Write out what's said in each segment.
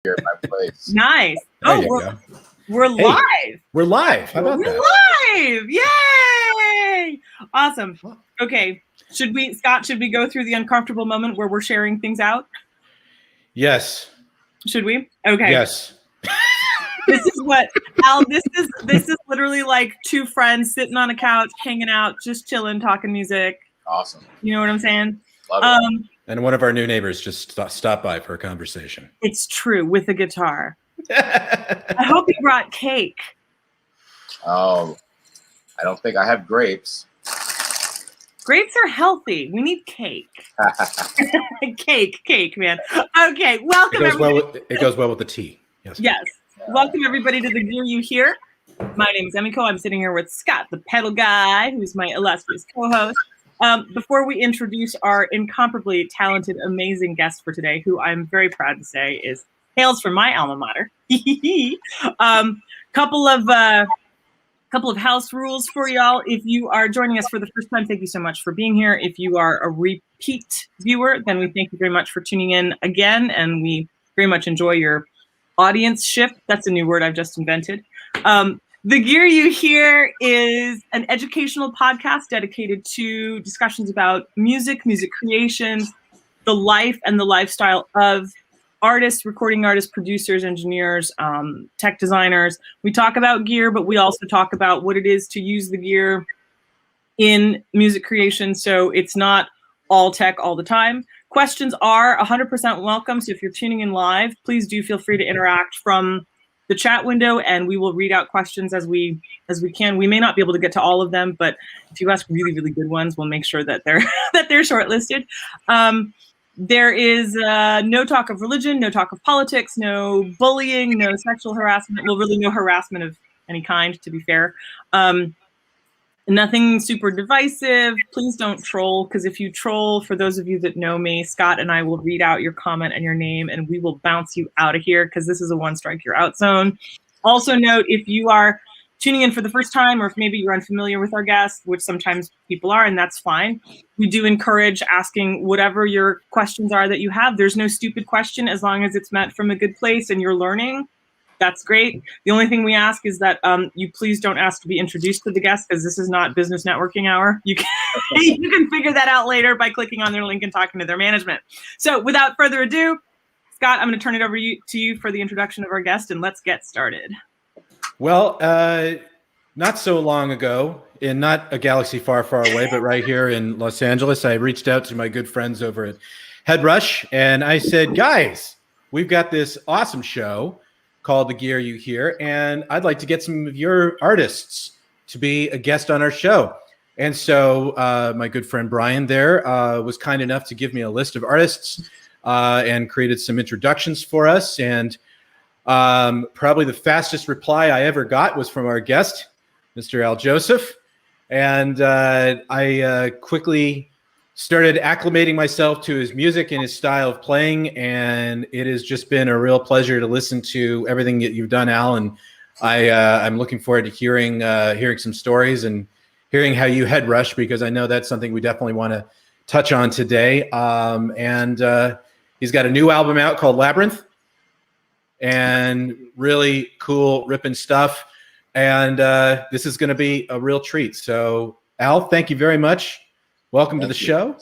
here at my place. Nice. There We're live. We're live. How about that? We're live. Yay! Awesome. Okay. Scott, should we go through the uncomfortable moment where we're sharing things out? Yes. Should we? Okay. Yes. This is what Al. This is literally like two friends sitting on a couch, hanging out, just chilling, talking music. Awesome. You know what I'm saying? Love it. And one of our new neighbors just stopped by for a conversation. It's true, with a guitar. I hope you brought cake. Oh, I don't think I have grapes. Grapes are healthy. We need cake. Cake, man. Okay, welcome everybody. It goes well with the tea. Yes. Yes. Welcome everybody to the Gear You Hear. My name is Emiko. I'm sitting here with Scott, the pedal guy, who's my illustrious co-host. Before we introduce our incomparably talented, amazing guest for today, who I'm very proud to say hails from my alma mater. Couple of house rules for y'all. If you are joining us for the first time, thank you so much for being here. If you are a repeat viewer, then we thank you very much for tuning in again, and we very much enjoy your audience-ship. That's a new word I've just invented. The Gear You Hear is an educational podcast dedicated to discussions about music creations, the life and the lifestyle of artists, recording artists, producers, engineers, tech designers. We talk about gear, but we also talk about what it is to use the gear in music creation. So it's not all tech all the time. Questions are 100% welcome. So if you're tuning in live, please do feel free to interact from the chat window, and we will read out questions as we can. We may not be able to get to all of them, but if you ask really, really good ones, we'll make sure that they're shortlisted. There is no talk of religion, no talk of politics, no bullying, no sexual harassment. Well, really no harassment of any kind, to be fair. Nothing super divisive. Please don't troll, because if you troll, for those of you that know me, Scott and I will read out your comment and your name, and we will bounce you out of here, because this is a one strike you're out zone. Also note, if you are tuning in for the first time, or if maybe you're unfamiliar with our guests, which sometimes people are, and that's fine, we do encourage asking whatever your questions are that you have. There's no stupid question as long as it's meant from a good place and you're learning. That's great. The only thing we ask is that you please don't ask to be introduced to the guest, because this is not business networking hour. You can figure that out later by clicking on their link and talking to their management. So without further ado, Scott, I'm going to turn it over to you for the introduction of our guest, and let's get started. Well, not so long ago, in not a galaxy far, far away, but right here in Los Angeles, I reached out to my good friends over at Headrush, and I said, guys, we've got this awesome show called The Gear You Hear, and I'd like to get some of your artists to be a guest on our show. And so my good friend Brian there was kind enough to give me a list of artists and created some introductions for us. And probably the fastest reply I ever got was from our guest, Mr. Al Joseph. And I quickly started acclimating myself to his music and his style of playing, and it has just been a real pleasure to listen to everything that you've done, Al. And I'm looking forward to hearing some stories and hearing how you head rush, because I know that's something we definitely want to touch on today. And he's got a new album out called Labyrinth, and really cool, ripping stuff. And this is going to be a real treat. So, Al, thank you very much. Welcome to the show.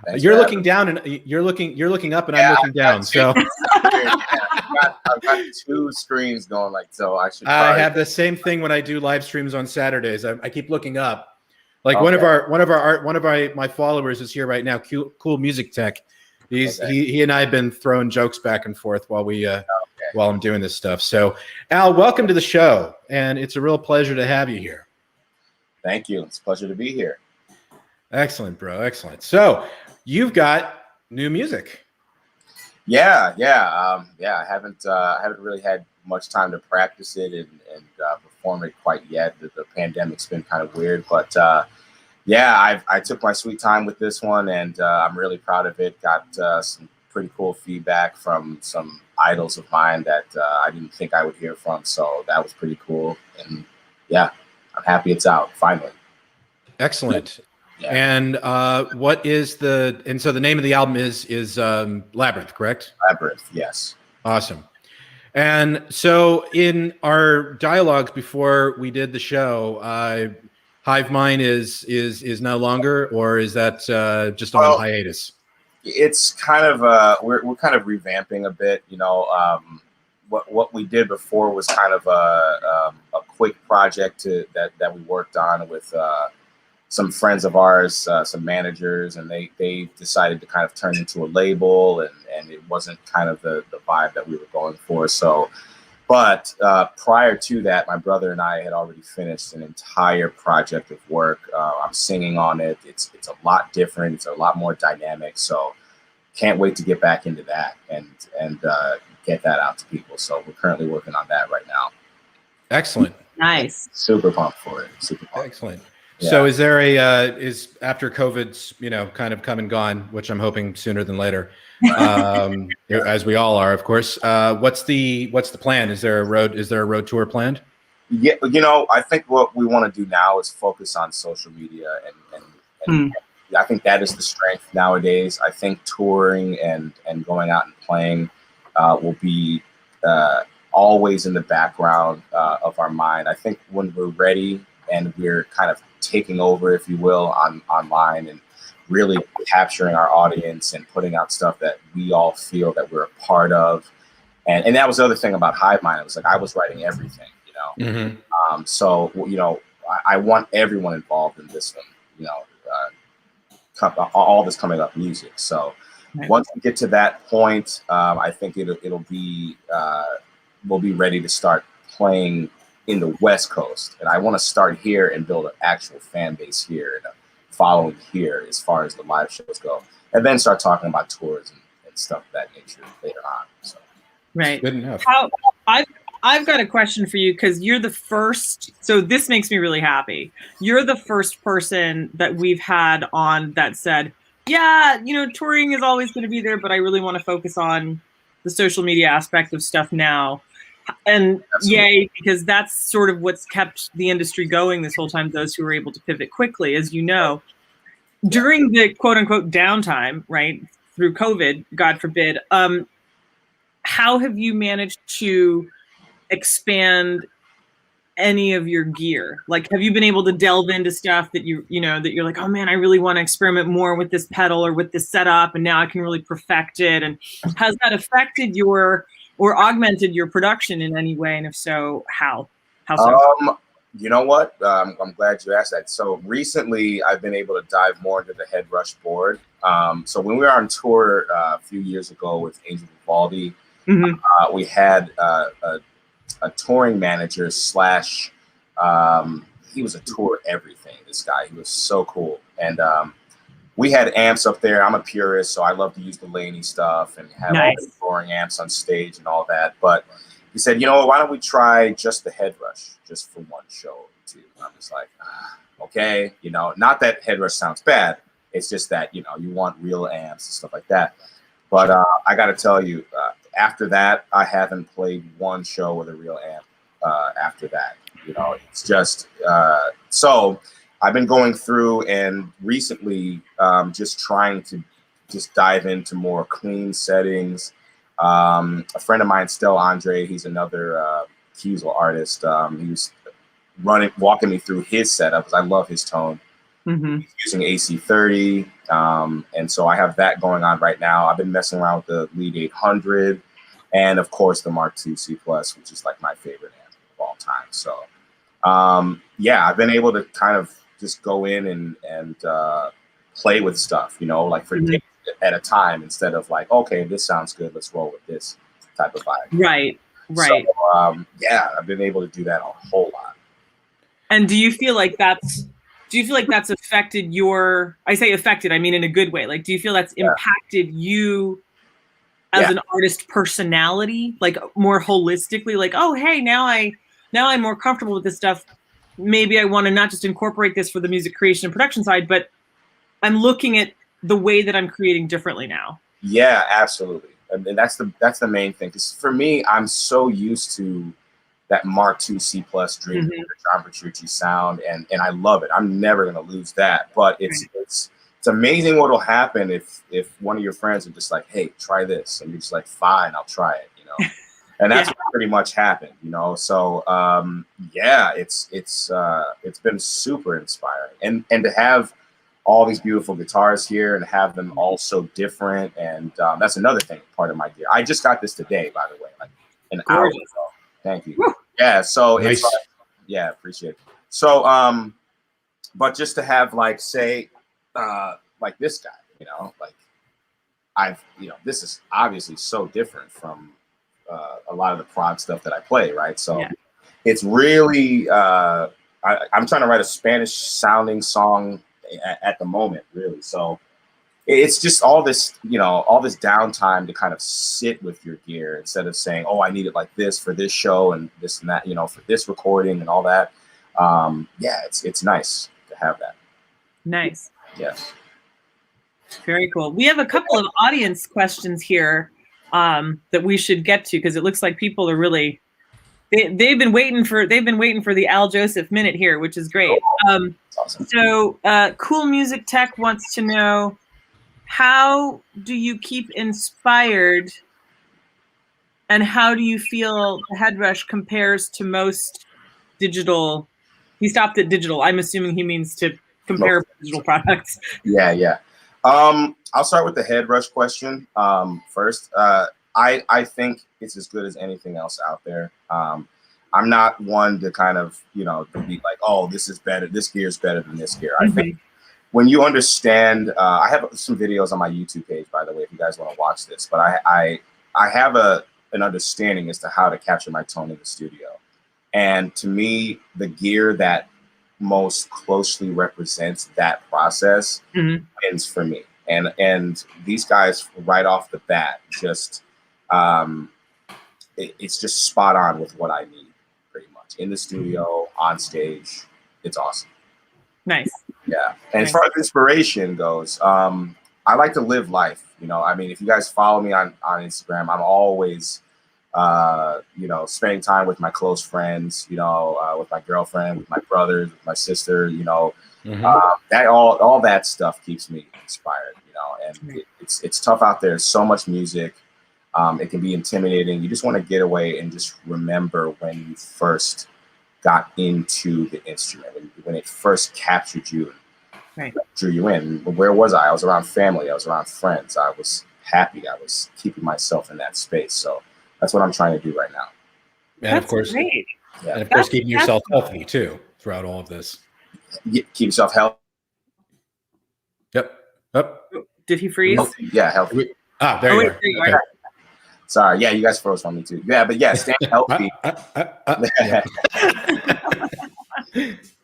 Thanks, you're looking down, and you're looking up, and I'm looking down. So I've got two screens going, like, so I should. I have the same thing when I do live streams on Saturdays. I keep looking up. Like, okay. one of my followers is here right now. Cool Music Tech. He and I have been throwing jokes back and forth while I'm doing this stuff. So, Al, welcome to the show, and it's a real pleasure to have you here. Thank you. It's a pleasure to be here. Excellent, bro. Excellent. So, you've got new music. Yeah. I haven't really had much time to practice it and perform it quite yet. The pandemic's been kind of weird, but I took my sweet time with this one, and I'm really proud of it. Got some pretty cool feedback from some idols of mine that I didn't think I would hear from, so that was pretty cool. And yeah, I'm happy it's out finally. Excellent. Yeah. And so the name of the album is Labyrinth, correct? Labyrinth, yes. Awesome. And so in our dialogues before we did the show, Hive Mind is no longer, or is that just on hiatus? It's kind of we're kind of revamping a bit. What we did before was kind of a quick project that we worked on with some friends of ours, some managers, and they decided to kind of turn into a label, and it wasn't kind of the vibe that we were going for. So, but prior to that, my brother and I had already finished an entire project of work. I'm singing on it. It's a lot different. It's a lot more dynamic. So can't wait to get back into that and get that out to people. So we're currently working on that right now. Excellent. Nice. Super pumped for it. Super pumped. Excellent. Yeah. So is there is after COVID's, kind of come and gone, which I'm hoping sooner than later, as we all are, of course, what's the plan? Is there a road tour planned? Yeah. I think what we want to do now is focus on social media and I think that is the strength nowadays. I think touring and going out and playing will be always in the background of our mind. I think when we're ready and we're kind of taking over, if you will, online and really capturing our audience and putting out stuff that we all feel that we're a part of. And that was the other thing about Hive Mind. It was like I was writing everything, Mm-hmm. So, I want everyone involved in this one, all this coming up music. So once we get to that point, I think it'll be, we'll be ready to start playing in the West Coast. And I want to start here and build an actual fan base here and a following here as far as the live shows go. And then start talking about tours and stuff of that nature later on. So. Right. Good enough. I've got a question for you because you're the first. So this makes me really happy. You're the first person that we've had on that said, yeah, touring is always going to be there, but I really want to focus on the social media aspect of stuff now. And yay, because that's sort of what's kept the industry going this whole time, those who were able to pivot quickly, as you know. During the quote unquote downtime, right, through COVID, God forbid, how have you managed to expand any of your gear? Like, have you been able to delve into stuff that that you're like, oh man, I really want to experiment more with this pedal or with this setup, and now I can really perfect it? And has that affected or augmented your production in any way? And if so, how? How so? You know what? I'm glad you asked that. So recently, I've been able to dive more into the Headrush board. So when we were on tour a few years ago with Angel Vivaldi, we had a touring manager slash, he was a tour everything, this guy. He was so cool. And we had amps up there. I'm a purist, so I love to use the Laney stuff and have all the roaring amps on stage and all that. But he said, why don't we try just the Headrush just for one show or two? And I'm just like, okay, not that Headrush sounds bad. It's just that, you want real amps and stuff like that. But I got to tell you, after that, I haven't played one show with a real amp after that. It's just so I've been going through and recently just trying to just dive into more clean settings. A friend of mine, Stel Andre, he's another Kiesel artist. He was walking me through his setup because I love his tone. He's using AC30, and so I have that going on right now. I've been messing around with the Lead 800, and of course the Mark II C+, which is like my favorite amp of all time. So yeah, I've been able to kind of just go in and play with stuff, like for days at a time, instead of like, okay, this sounds good, let's roll with this type of vibe. Right. So, yeah, I've been able to do that a whole lot. And do you feel like that's affected your, I say affected, I mean in a good way. Like, do you feel that's impacted you as an artist personality, like more holistically, like, oh, hey, now I'm more comfortable with this stuff. Maybe I want to not just incorporate this for the music creation and production side, but I'm looking at the way that I'm creating differently now. Yeah, absolutely. And that's the main thing. Because for me, I'm so used to that Mark II C+ Dream John Petrucci sound, and I love it. I'm never gonna lose that. But it's amazing what'll happen if one of your friends are just like, hey, try this, and you're just like, fine, I'll try it. And that's what pretty much happened, you know. So yeah, it's been super inspiring, and to have all these beautiful guitars here and have them all so different, and that's another thing, part of my gear. I just got this today, by the way, like an hour ago. Thank you. Woo. Yeah, so nice. It's like, yeah, appreciate it. So but just to have, like, say like this guy, you know, like this is obviously so different from a lot of the prog stuff that I play, right? So it's really I'm trying to write a Spanish sounding song at the moment, really. So it's just all this, you know, all this downtime to kind of sit with your gear instead of saying, oh, I need it like this for this show and this and that, you know, for this recording and all that. Yeah, it's nice to have that. Nice. Yes. Very cool. We have a couple of audience questions here that we should get to, because it looks like people are really they've been waiting for the Al Joseph minute here, which is great. Awesome. So Cool Music Tech wants to know, how do you keep inspired, and how do you feel the Headrush compares to most digital? He stopped at digital. I'm assuming he means to compare digital products. Yeah. I'll start with the Headrush question first. I think it's as good as anything else out there. I'm not one to kind of, you know, to be like, oh, this is better, this gear is better than this gear. I think when you understand, I have some videos on my YouTube page, by the way, if you guys want to watch this, but I have an understanding as to how to capture my tone in the studio. And to me, the gear that most closely represents that process wins for me. And these guys right off the bat, just it's just spot on with what I need, pretty much, in the studio, on stage. It's awesome. Nice. Yeah. And as far as inspiration goes, I like to live life. You know, I mean, if you guys follow me on Instagram, I'm always you know, spending time with my close friends, you know, with my girlfriend, with my brothers, with my sister, you know, that all that stuff keeps me inspired, you know, and it's tough out there. So much music. It can be intimidating. You just want to get away and just remember when you first got into the instrument, when it first captured you, and drew you in. Where was I? I was around family. I was around friends. I was happy. I was keeping myself in that space. So that's what I'm trying to do right now. And of course, great. And of course, keeping yourself healthy too throughout all of this. Keep yourself healthy. Yep. Did he freeze? Healthy. Yeah, healthy. There you are. Okay. Sorry. Yeah, you guys froze for me too. Yeah, but yeah, staying healthy.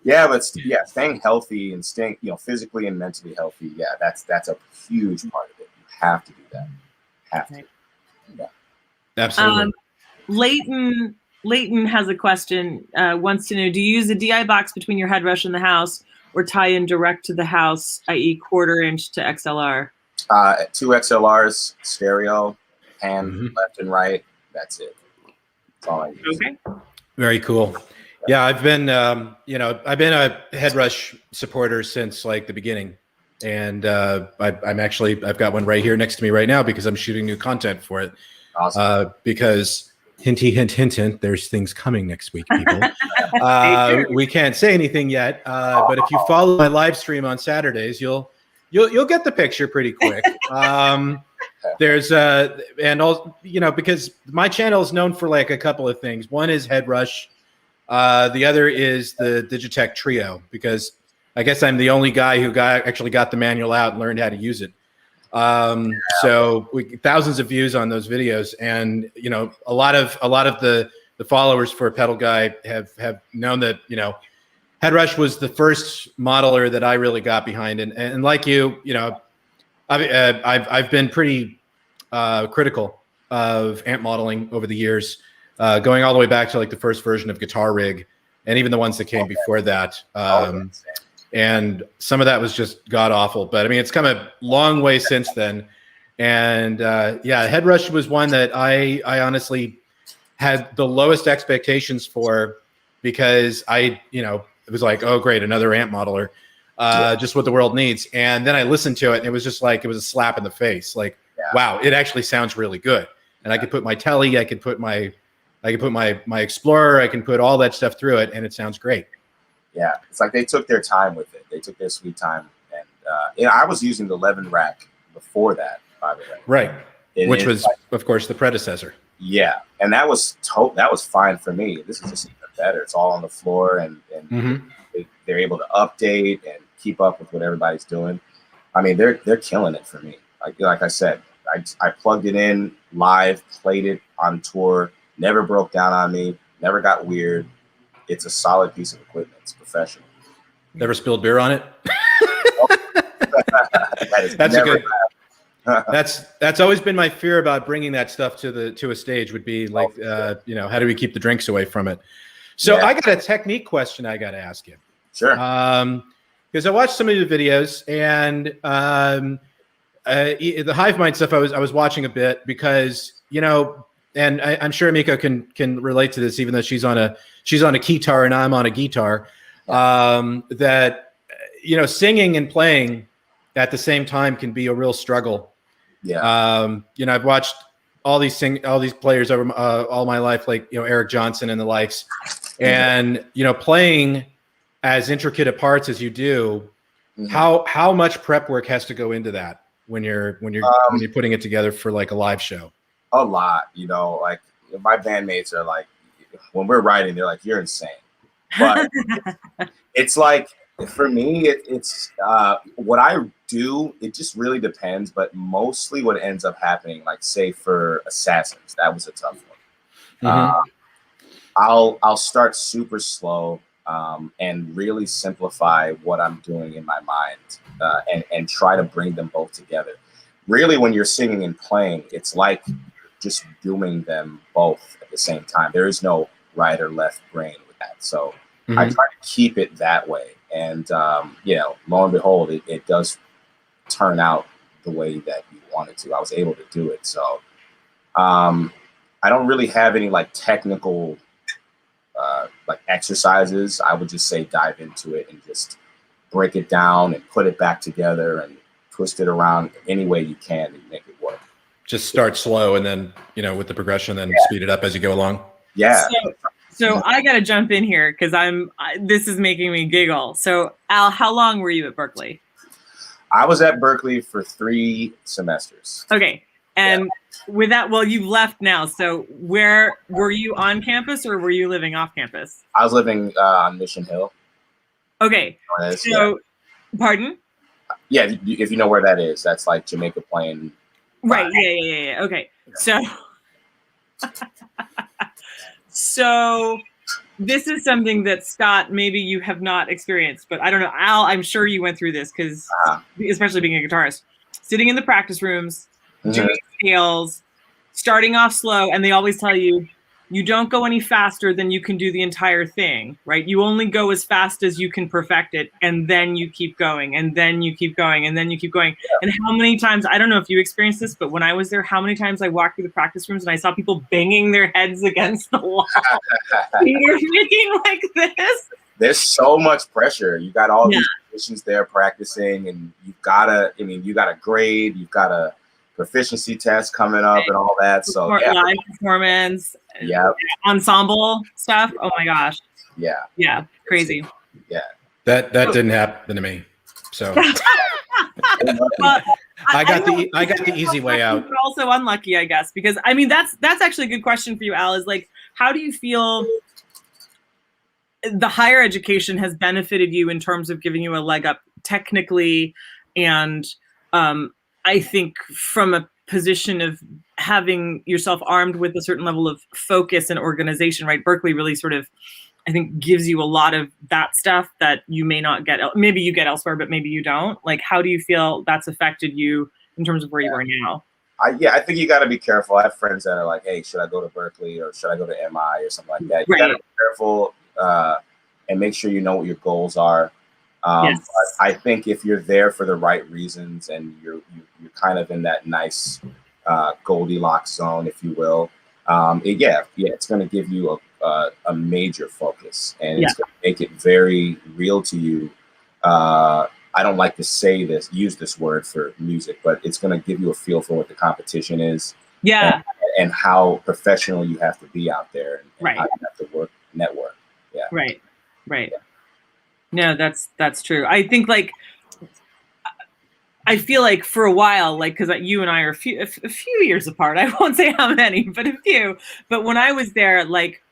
Yeah, staying healthy and staying, you know, physically and mentally healthy. Yeah, that's a huge part of it. You have to do that. Have to. Yeah. Absolutely. Leighton has a question. Wants to know: do you use a DI box between your Headrush and the house, or tie in direct to the house, i.e., 1/4 inch to XLR? 2 XLRs, stereo, and left and right. That's it. That's all I use. Okay. Very cool. Yeah, I've been I've been a Headrush supporter since like the beginning, and I've got one right here next to me right now because I'm shooting new content for it. Awesome. Because hinty hint hint hint, there's things coming next week, people. We can't say anything yet, but if you follow my live stream on Saturdays, you'll get the picture pretty quick. There's and also, you know, because my channel is known for like a couple of things. One is Headrush. The other is the Digitech Trio, because I guess I'm the only guy who actually got the manual out and learned how to use it. So thousands of views on those videos, and you know, a lot of the followers for Pedal Guy have known that, you know, Headrush was the first modeler that I really got behind, and like you know, I've been pretty critical of amp modeling over the years, going all the way back to like the first version of Guitar Rig, and even the ones that came before that. And some of that was just god awful, but I mean, it's come a long way since then. And yeah, Headrush was one that I honestly had the lowest expectations for, because it was like, oh great, another amp modeler, just what the world needs. And then I listened to it, and it was just like, it was a slap in the face. Like, wow, it actually sounds really good. And I could put my telly, I could put my I can put my Explorer, I can put all that stuff through it, and it sounds great. Yeah, it's like they took their time with it. They took their sweet time, and I was using the Levin rack before that, by the way. Right, which was, like, of course, the predecessor. Yeah, and that was fine for me. This is just even better. It's all on the floor, and they're able to update and keep up with what everybody's doing. I mean, they're killing it for me. Like I said, I plugged it in live, played it on tour, never broke down on me, never got weird. It's a solid piece of equipment. It's professional. Never spilled beer on it? That's a good. That's always been my fear about bringing that stuff to a stage, would be like, you know, how do we keep the drinks away from it? So I got a technique question I got to ask you. Sure. Because I watched some of your videos, and the Hive Mind stuff I was watching a bit, because, you know, and I'm sure Emiko can relate to this, even though she's on a keytar and I'm on a guitar. That, you know, singing and playing at the same time can be a real struggle. Yeah. You know, I've watched all these players over all my life, like, you know, Eric Johnson and the likes, and, you know, playing as intricate a parts as you do, how much prep work has to go into that when you're putting it together for like a live show? A lot, you know, like my bandmates are like, when we're writing, they're like, you're insane. But it's like, for me, it's what I do, it just really depends, but mostly what ends up happening, like say for Assassins, that was a tough one. I'll start super slow and really simplify what I'm doing in my mind, and try to bring them both together. Really, when you're singing and playing, it's like just doing them both at the same time. There is no right or left brain with that. So I try to keep it that way. And, you know, lo and behold, it does turn out the way that you want it to. I was able to do it. So I don't really have any like technical like exercises. I would just say dive into it and just break it down and put it back together and twist it around any way you can and make it work. Just start slow, and then, you know, with the progression, then speed it up as you go along. Yeah. So I got to jump in here because this is making me giggle. So Al, how long were you at Berklee? I was at Berklee for 3 semesters. Okay. And with that, well, you've left now. So where were you, on campus or were you living off campus? I was living on Mission Hill. Okay. So, pardon? Yeah, if you know where that is, that's like Jamaica Plain. Right. Yeah. Okay. So this is something that, Scott, maybe you have not experienced, but I don't know. Al, I'm sure you went through this because, especially being a guitarist, sitting in the practice rooms, doing scales, starting off slow, and they always tell you, you don't go any faster than you can do the entire thing, right? You only go as fast as you can perfect it, and then you keep going, and then you keep going, and then you keep going. Yeah. And how many times, I don't know if you experienced this, but when I was there, how many times I walked through the practice rooms and I saw people banging their heads against the wall. You're making like this. There's so much pressure. You got all these musicians there practicing, and you gotta grade, you've got a proficiency test coming up and all that. So live performance, ensemble stuff. Oh my gosh. Yeah. Crazy. Yeah. That didn't happen to me. So I got the easy way out. But also unlucky, I guess, because I mean that's actually a good question for you, Al, is like, how do you feel the higher education has benefited you in terms of giving you a leg up technically, and I think from a position of having yourself armed with a certain level of focus and organization, right? Berklee really sort of, I think, gives you a lot of that stuff that you may not get. Maybe you get elsewhere, but maybe you don't. Like, how do you feel that's affected you in terms of where you are now? I think you got to be careful. I have friends that are like, hey, should I go to Berklee or should I go to MI or something like that? You got to be careful and make sure you know what your goals are. But I think if you're there for the right reasons and you're kind of in that nice Goldilocks zone, if you will, it's going to give you a major focus, and it's going to make it very real to you. I don't like to use this word for music, but it's going to give you a feel for what the competition is. Yeah. and how professional you have to be out there, and Right. how you have to network. Yeah. Right. Right. No, that's true. I think like, I feel like for a while, like, because you and I are a few years apart. I won't say how many, but a few. But when I was there, like,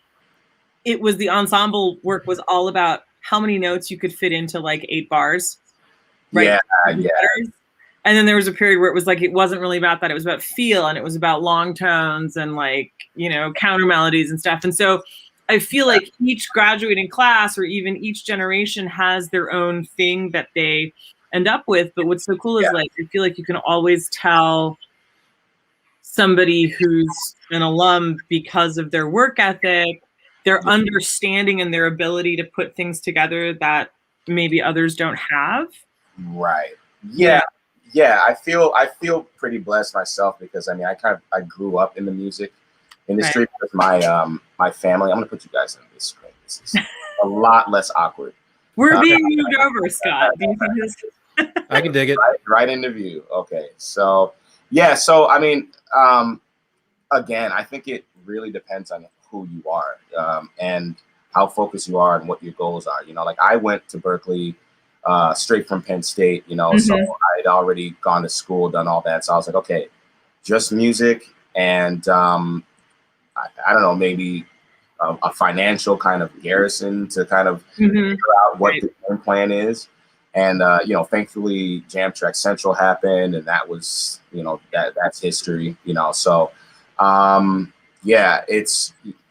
it was the ensemble work was all about how many notes you could fit into like 8 bars, right? Yeah. And then there was a period where it was like it wasn't really about that. It was about feel, and it was about long tones and like, you know, counter melodies and stuff. And so I feel like each graduating class or even each generation has their own thing that they end up with. But what's so cool is like, I feel like you can always tell somebody who's an alum because of their work ethic, their understanding, and their ability to put things together that maybe others don't have. Right. Yeah. I feel pretty blessed myself, because I mean, I grew up in the music industry with my family. I'm gonna put you guys in this screen. This is a lot less awkward. We're being moved over, Scott. Do you think this? I can dig it. Right into view. Okay. So yeah. So I mean, again, I think it really depends on who you are, and how focused you are and what your goals are. You know, like I went to Berkeley straight from Penn State, you know, so I'd already gone to school, done all that. So I was like, okay, just music and I don't know, maybe a financial kind of garrison to kind of figure out what the game plan is. And, you know, thankfully Jam Track Central happened, and that was, you know, that's history, you know. So, yeah,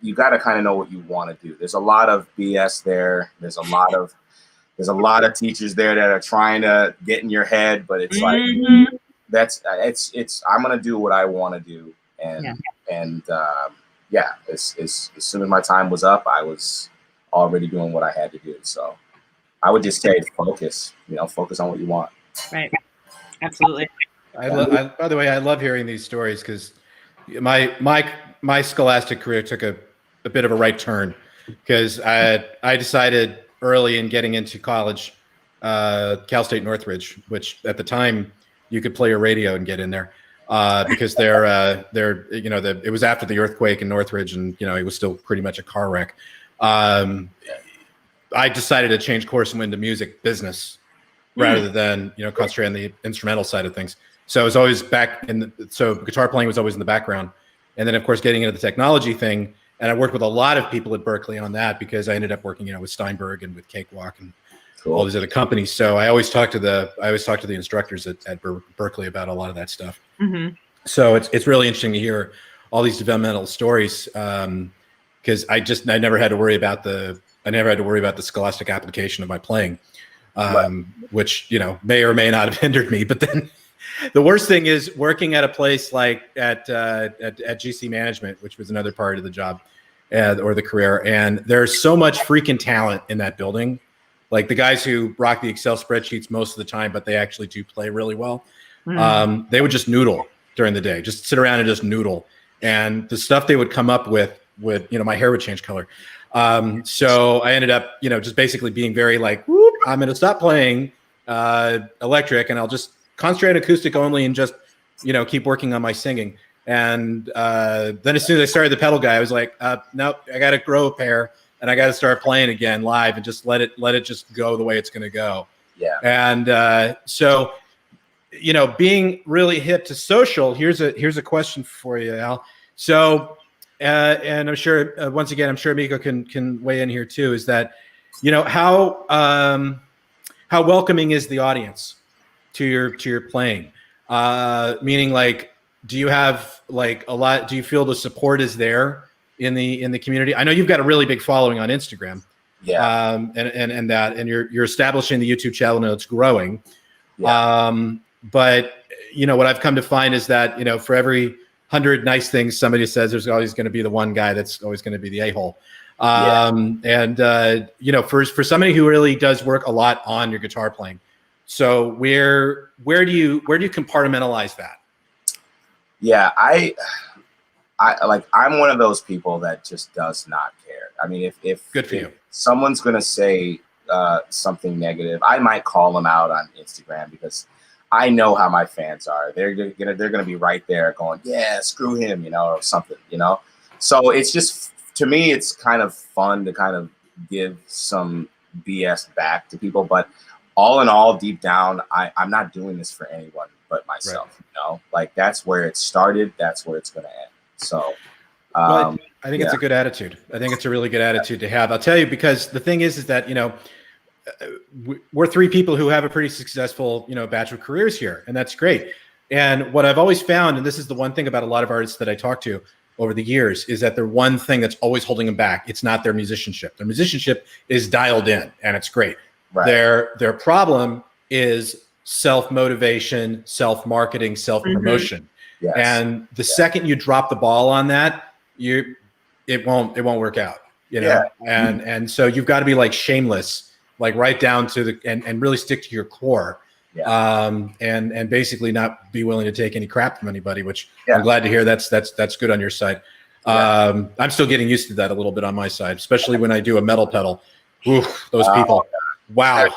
you got to kind of know what you want to do. There's a lot of BS there. There's a lot of teachers there that are trying to get in your head, but it's like, I'm going to do what I want to do. And as soon as my time was up, I was already doing what I had to do. So I would just say focus on what you want. Right. Absolutely. By the way, I love hearing these stories, because my scholastic career took a bit of a right turn, because I decided early in getting into college, Cal State Northridge, which at the time you could play your radio and get in there, because it was after the earthquake in Northridge, and you know it was still pretty much a car wreck. I decided to change course and went into music business rather than concentrate on the instrumental side of things. So I was always so guitar playing was always in the background, and then of course getting into the technology thing. And I worked with a lot of people at Berkeley on that, because I ended up working, with Steinberg and with Cakewalk and all these other companies. So I always talk to the instructors at Berkeley about a lot of that stuff. So it's really interesting to hear all these developmental stories, because I never had to worry about the scholastic application of my playing, which may or may not have hindered me. But then the worst thing is working at a place like at GC Management, which was another part of the job or the career. And there's so much freaking talent in that building. Like the guys who rock the Excel spreadsheets most of the time, but they actually do play really well. They would just noodle during the day, just sit around and just noodle. And the stuff they would come up with, my hair would change color. So I ended up, just basically being very like, whoop, I'm going to stop playing electric, and I'll just concentrate on acoustic only and just, keep working on my singing. And then as soon as I started the pedal guy, I was like, nope, I got to grow a pair, and I got to start playing again live and just let it just go the way it's going to go. Yeah. And so, being really hip to social, here's a question for you, Al. So, and I'm sure, once again, I'm sure Emiko can weigh in here too, is that, how welcoming is the audience to your playing? Meaning, like, do you have like a lot? Do you feel the support is there in the community? I know you've got a really big following on Instagram. Yeah. And you're establishing the YouTube channel, and it's growing. Yeah. But what I've come to find is that for every 100 nice things somebody says, there's always going to be the one guy that's always going to be the a-hole. And for somebody who really does work a lot on your guitar playing, so where do you compartmentalize that? Yeah, I'm one of those people that just does not care. I mean, if good for you, someone's gonna say something negative, I might call them out on Instagram, because I know how my fans are. They're gonna be right there going, yeah, screw him, you know, or something, you know. So it's just, to me, it's kind of fun to kind of give some BS back to people. But all in all, deep down, I'm not doing this for anyone but myself. Right. You know, like that's where it started. That's where it's gonna end. So. Well, I think it's a good attitude. I think it's a really good attitude to have. I'll tell you, because the thing is that, you know, we're three people who have a pretty successful, you know, batch of careers here, and that's great. And what I've always found, and this is the one thing about a lot of artists that I talk to over the years, is that the one thing that's always holding them back, it's not their musicianship. Their musicianship is dialed in, and it's great. Right. Their problem is self-motivation, self-marketing, self-promotion. Mm-hmm. Yes. And the second you drop the ball on that, it won't work out, you know. Yeah. And so you've got to be like shameless, like right down to the and really stick to your core. Yeah. And basically not be willing to take any crap from anybody, which I'm glad to hear. That's good on your side. Yeah. I'm still getting used to that a little bit on my side, especially when I do a metal pedal. Ooh, those people. Wow.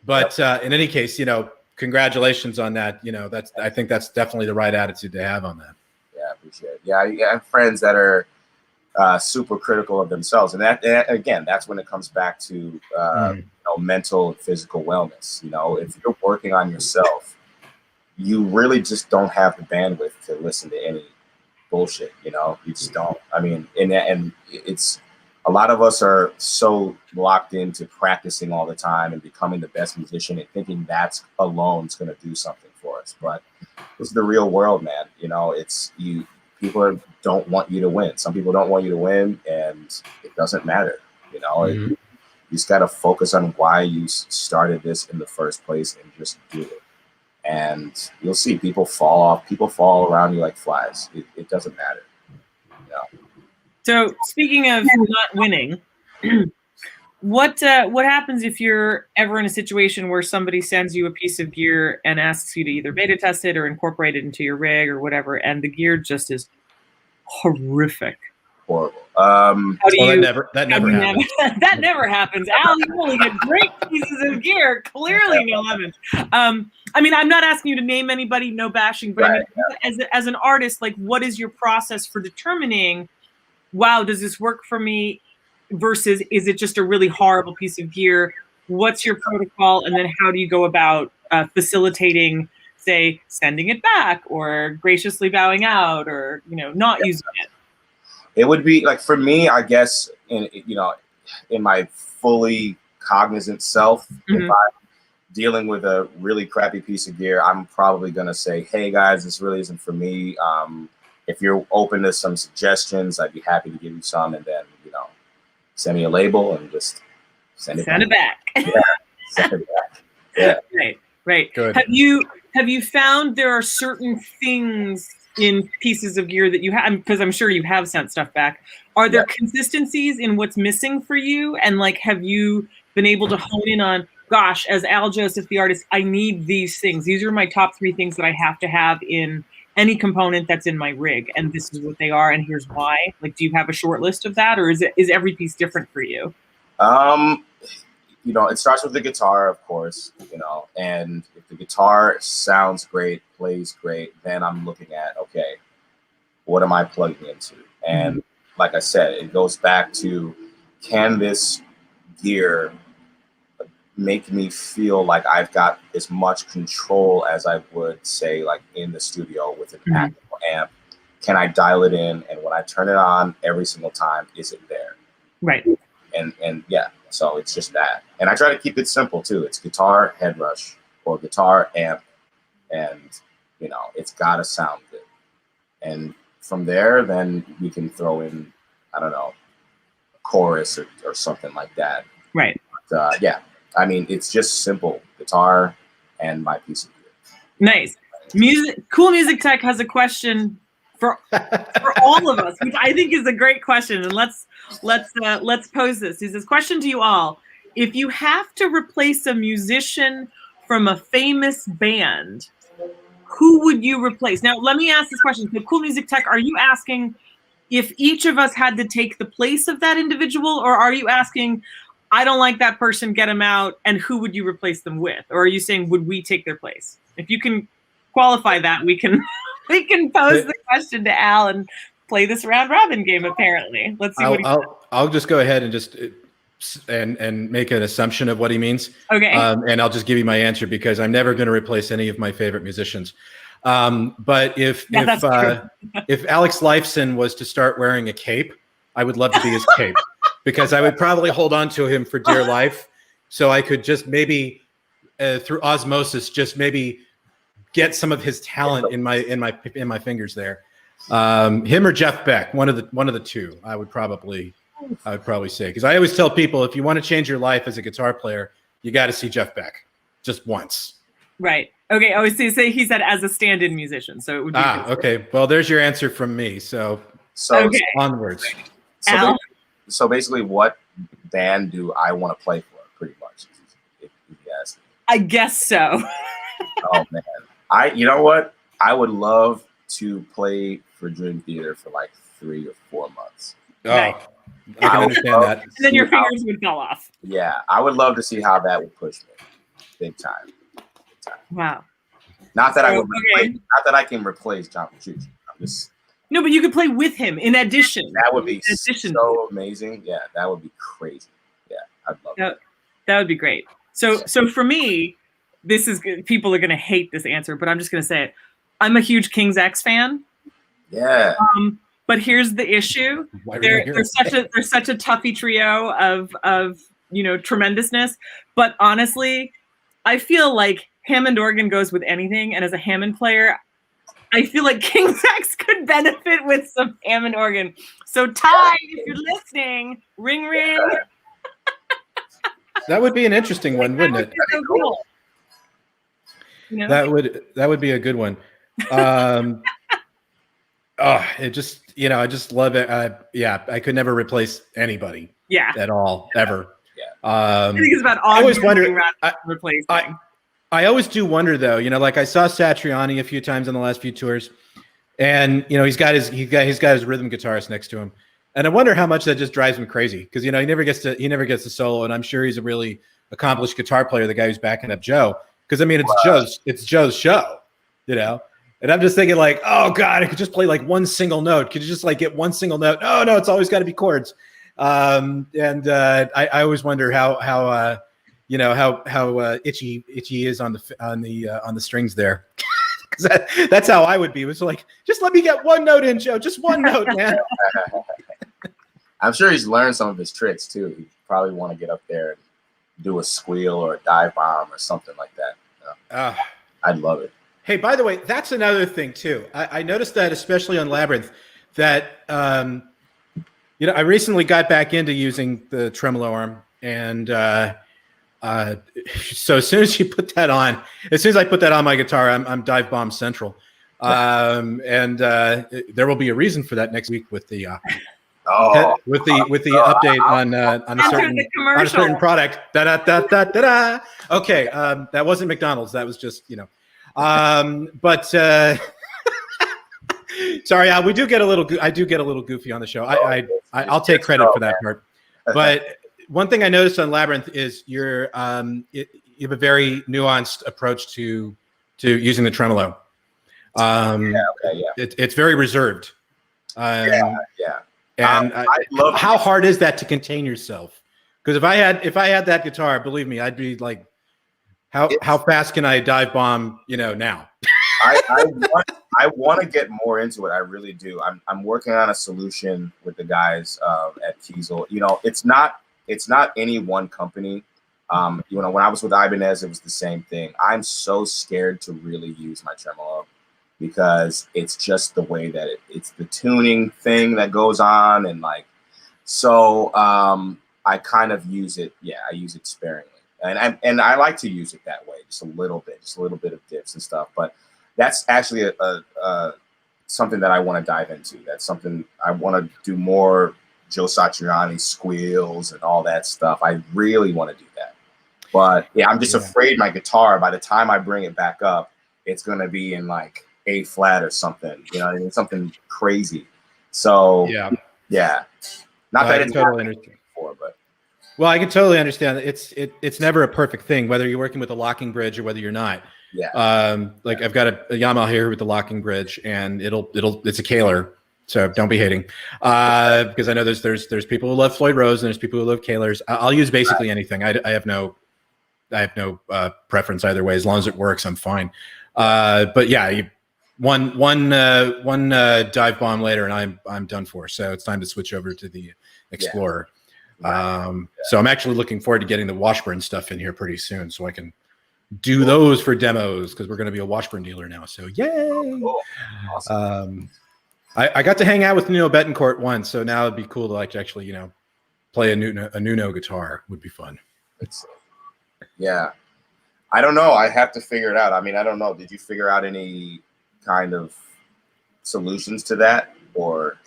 But in any case, you know, congratulations on that. You know, I think that's definitely the right attitude to have on that. Yeah, I appreciate it. Yeah, I have friends that are super critical of themselves, and that again, that's when it comes back to you know, mental and physical wellness. You know, if you're working on yourself, you really just don't have the bandwidth to listen to any bullshit. You know, you just don't. I mean, and it's a lot of us are so locked into practicing all the time and becoming the best musician and thinking that's alone is going to do something for us, but this is the real world, man. You know, people don't want you to win. Some people don't want you to win, and it doesn't matter. You know, you just got to focus on why you started this in the first place and just do it. And you'll see people fall off. People fall around you like flies. It doesn't matter. You know? So speaking of not winning, what happens if you're ever in a situation where somebody sends you a piece of gear and asks you to either beta test it or incorporate it into your rig or whatever, and the gear just is horrific? Horrible. That never happens. That never happens. Al, you only get great pieces of gear. Clearly, no lemons. I mean, I'm not asking you to name anybody, no bashing, but right, I mean, as an artist, like, what is your process for determining, wow, does this work for me? Versus, is it just a really horrible piece of gear? What's your protocol? And then how do you go about facilitating, say, sending it back or graciously bowing out or, you know, not using it? It would be like, for me, I guess, in my fully cognizant self, if I'm dealing with a really crappy piece of gear, I'm probably going to say, hey guys, this really isn't for me. If you're open to some suggestions, I'd be happy to give you some, and then, you know, send me a label and just send it back. Yeah, send it back. Yeah. Right. Good. Have you found there are certain things in pieces of gear that you have, because I'm sure you have sent stuff back, are there consistencies in what's missing for you? And like, have you been able to hone in on, gosh, as Al Joseph, the artist, I need these things. These are my top 3 things that I have to have in any component that's in my rig, and this is what they are, and here's why. Like, do you have a short list of that, or is every piece different for you? You know, it starts with the guitar, of course, you know, and if the guitar sounds great, plays great, then I'm looking at, okay, what am I plugging into? And like I said, it goes back to, can this gear make me feel like I've got as much control as I would, say, like in the studio with an actual amp? Can I dial it in? And when I turn it on every single time, is it there? Right. And yeah, so it's just that. And I try to keep it simple too. It's guitar, Headrush, or guitar, amp, and, you know, it's got to sound good. And from there, then we can throw in, I don't know, a chorus or something like that. Right. But, yeah. I mean, it's just simple guitar and my piece of gear. Nice. Cool Music Tech has a question for all of us, which I think is a great question. And let's pose this. He says, question to you all: if you have to replace a musician from a famous band, who would you replace? Now, let me ask this question. So, Cool Music Tech, are you asking if each of us had to take the place of that individual, or are you asking, I don't like that person, get them out, and who would you replace them with? Or are you saying, would we take their place? If you can qualify that, we can pose the question to Al and play this round robin game. Apparently, let's see I'll just go ahead and just and make an assumption of what he means. Okay. And I'll just give you my answer because I'm never going to replace any of my favorite musicians. But if Alex Lifeson was to start wearing a cape, I would love to be his cape because I would probably hold on to him for dear life, so I could just maybe through osmosis just maybe get some of his talent in my fingers there. Him or Jeff Beck, one of the two. I would probably say, because I always tell people, if you want to change your life as a guitar player, you got to see Jeff Beck just once. Right. Okay. Oh, so he said as a stand-in musician, so it would be okay. Well, there's your answer from me. So okay. Onwards. So basically, what band do I want to play for? Pretty much, if you ask me. I guess so. Oh man, you know what? I would love to play for Dream Theater for like 3 or 4 months. Oh, nice. I can understand that. And then your fingers would fall off. Yeah, I would love to see how that would push me, big time. Wow. Not that I can replace John Petrucci. I'm just. No, but you could play with him in addition. That would be so amazing. Yeah, that would be crazy. Yeah, I'd love that. That would be great. So for me, this is good. People are going to hate this answer, but I'm just going to say it. I'm a huge King's X fan. Yeah. But here's the issue. They're such a toughy trio of tremendousness. But honestly, I feel like Hammond organ goes with anything, and as a Hammond player, I feel like King's X could benefit with some Hammond organ. So Ty, if you're listening, ring ring. That would be an interesting one, wouldn't it? So cool. You know? That would be a good one. It just, I just love it. I could never replace anybody. Yeah. At all, ever. Yeah. I think it's about I always wonder. Replacing. I always do wonder though. Like I saw Satriani a few times on the last few tours, and he's got his rhythm guitarist next to him, and I wonder how much that just drives him crazy because he never gets to solo, and I'm sure he's a really accomplished guitar player, the guy who's backing up Joe, because it's Joe's show, And I'm just thinking like, oh God, I could just play like one single note. Could you just like get one single note? No, it's always got to be chords. I always wonder how itchy is on the strings there. Because that's how I would be. It was like, just let me get one note in, Joe. Just one note, man. I'm sure he's learned some of his tricks too. He probably want to get up there and do a squeal or a dive bomb or something like that. I'd love it. Hey, by the way, that's another thing too. I noticed that, especially on Labyrinth, that I recently got back into using the tremolo arm, and so as soon as I put that on my guitar, I'm dive bomb central, and there will be a reason for that next week with the with the update on a certain product. Okay, that wasn't McDonald's. That was just but sorry, I do get a little goofy on the show. I'll take credit for that part. But one thing I noticed on Labyrinth is you have a very nuanced approach to using the tremolo. It's very reserved. And I love how hard is that to contain yourself? Because if I had that guitar, believe me, I'd be like, how fast can I dive bomb? Now. I want to get more into it. I really do. I'm working on a solution with the guys at Kiesel. It's not any one company. When I was with Ibanez, it was the same thing. I'm so scared to really use my tremolo because it's just the way that it's the tuning thing that goes on, and I kind of use it. Yeah, I use it sparingly, and I like to use it that way, just a little bit of dips and stuff. But that's actually something that I want to dive into. That's something I want to do more. Joe Satriani squeals and all that stuff. I really want to do that. But yeah, I'm just afraid my guitar, by the time I bring it back up, it's going to be in like A flat or something, something crazy. So yeah. Not that it's totally interesting before, but Well, I can totally understand. It's never a perfect thing, whether you're working with a locking bridge or whether you're not. Yeah. Like I've got a Yamaha here with the locking bridge, and it's a Kaler, so don't be hating. Because I know there's people who love Floyd Rose and there's people who love Kalers. I'll use basically anything. I have no preference either way. As long as it works, I'm fine. But yeah, one dive bomb later, and I'm done for. So it's time to switch over to the Explorer. So I'm actually looking forward to getting the Washburn stuff in here pretty soon, so I can do those for demos, because we're going to be a Washburn dealer now. So yay! Cool. Awesome. I got to hang out with Nuno Betancourt once, so now it'd be cool to actually play a Nuno guitar. Would be fun. Yeah, I don't know. I have to figure it out. I mean, I don't know. Did you figure out any kind of solutions to that, or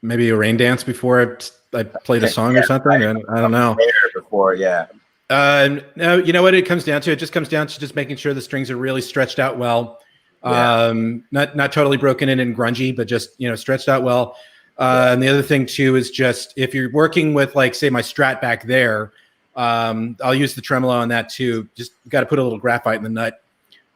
maybe a rain dance before I played a song or something? I don't know. Before, yeah. No, you know what it comes down to? It just comes down to just making sure the strings are really stretched out well. Not totally broken in and grungy, but just stretched out well. And the other thing too is just if you're working with say my Strat back there, I'll use the tremolo on that too. Just got to put a little graphite in the nut,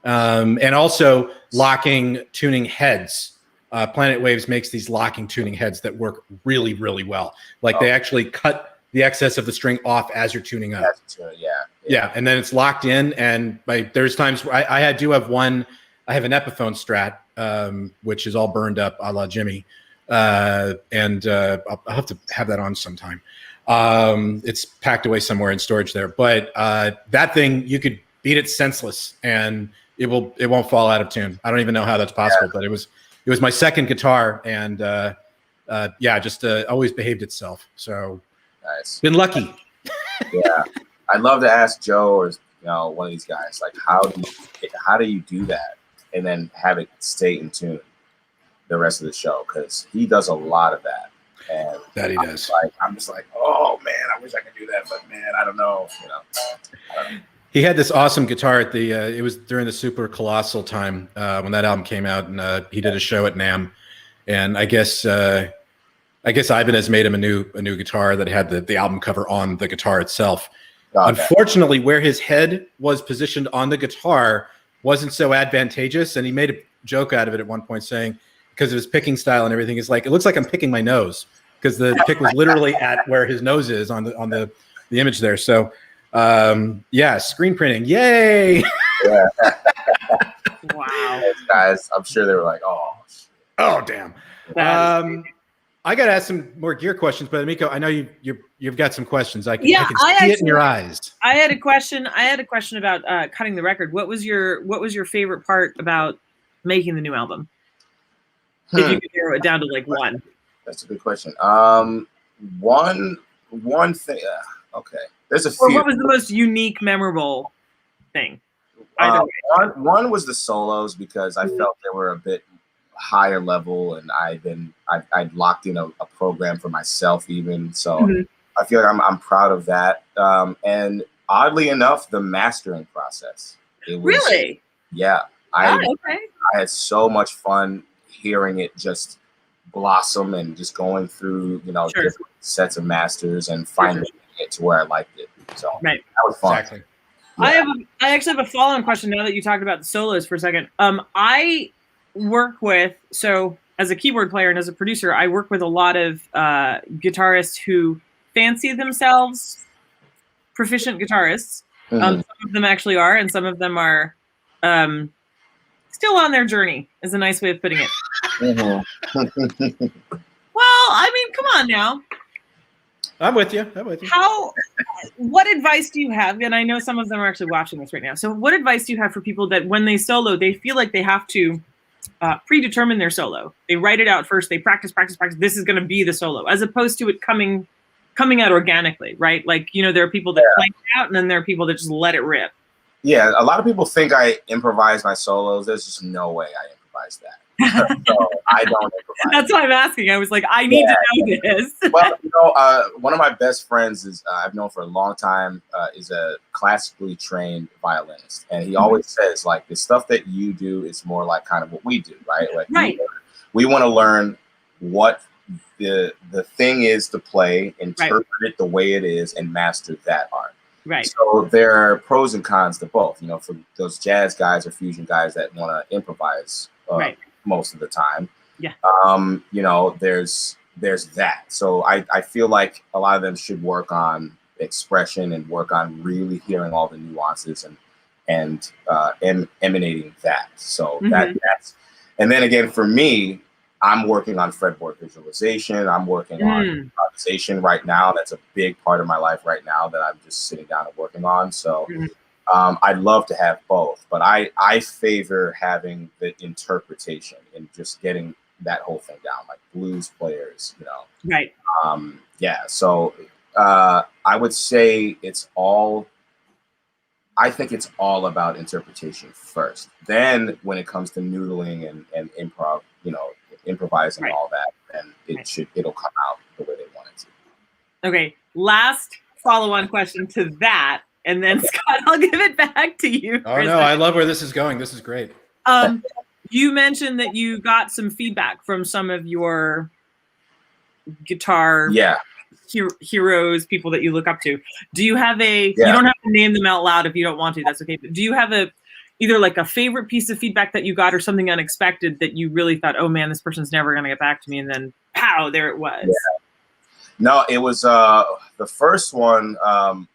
and also locking tuning heads. Planet Waves makes these locking tuning heads that work really, really well. They actually cut the excess of the string off as you're tuning up. Yeah, and then it's locked in. And there's times where I have an Epiphone Strat, which is all burned up a la Jimmy, and I'll have to have that on sometime. It's packed away somewhere in storage there, but that thing, you could beat it senseless and it won't fall out of tune. I don't even know how that's possible, but it was my second guitar, and just always behaved itself. So nice. Been lucky. Yeah, I'd love to ask Joe or one of these guys, how do you do that and then have it stay in tune the rest of the show, because he does a lot of that. And that he does. I'm just like, oh man, I wish I could do that, but man, I don't know. He had this awesome guitar at the. It was during the Super Colossal time when that album came out, and he did a show at NAMM, and I guess Ivan has made him a new guitar that had the album cover on the guitar itself. Unfortunately, where his head was positioned on the guitar wasn't so advantageous, and he made a joke out of it at one point, saying because of his picking style and everything, it looks like I'm picking my nose, because the pick was literally at where his nose is on the image there. So. Screen printing, yay! Yeah. Wow, guys, I'm sure they were like, oh damn. I gotta ask some more gear questions, but Emiko, I know you've got some questions. I can see it in your eyes. I had a question about cutting the record. What was your favorite part about making the new album? If you could narrow it down to one. That's a good question. One thing. Okay. There's a few. Or what was the most unique, memorable thing? One was the solos, because I felt they were a bit higher level, and I'd locked in a program for myself even. So I feel like I'm proud of that. And oddly enough, the mastering process. Really? Yeah. I had so much fun hearing it just blossom and just going through different sets of masters and finally it to where I liked it. So that was fun. Exactly. Yeah. I actually have a follow-on question now that you talked about the solos for a second. I work with, so as a keyboard player and as a producer, I work with a lot of guitarists who fancy themselves proficient guitarists. Some of them actually are, and some of them are still on their journey, is a nice way of putting it. Well, I mean, come on now. I'm with you. What advice do you have? And I know some of them are actually watching this right now. So what advice do you have for people that when they solo, they feel like they have to predetermine their solo? They write it out first. They practice. This is going to be the solo, as opposed to it coming out organically, right? There are people that plan it out, and then there are people that just let it rip. Yeah, a lot of people think I improvise my solos. There's just no way I improvise that. So I don't improvise. That's why I'm asking. I was like, I need to know this. Well, one of my best friends is I've known for a long time is a classically trained violinist, and he always says the stuff that you do is more like kind of what we do, right? We want to learn what the thing is to play, interpret it the way it is, and master that art. Right. So there are pros and cons to both. You know, for those jazz guys or fusion guys that want to improvise most of the time. Yeah. You know, there's that. So I feel like a lot of them should work on expression and work on really hearing all the nuances and emanating that. So that's, and then again, for me, I'm working on fretboard visualization. I'm working on improvisation right now. That's a big part of my life right now that I'm just sitting down and working on. So I'd love to have both, but I favor having the interpretation and just getting that whole thing down, like blues players, you know. Right. Yeah. So I would say I think it's all about interpretation first. Then when it comes to noodling and improv, you know, improvising all that, then it'll come out the way they want it to. Okay. Last follow-on question to that, and then Scott, I'll give it back to you. Oh no, I love where this is going. This is great. You mentioned that you got some feedback from some of your guitar heroes, people that you look up to. Do you have you don't have to name them out loud if you don't want to, that's okay. But do you have either like a favorite piece of feedback that you got or something unexpected that you really thought, oh man, this person's never going to get back to me, and then pow, there it was? Yeah. No, it was the first one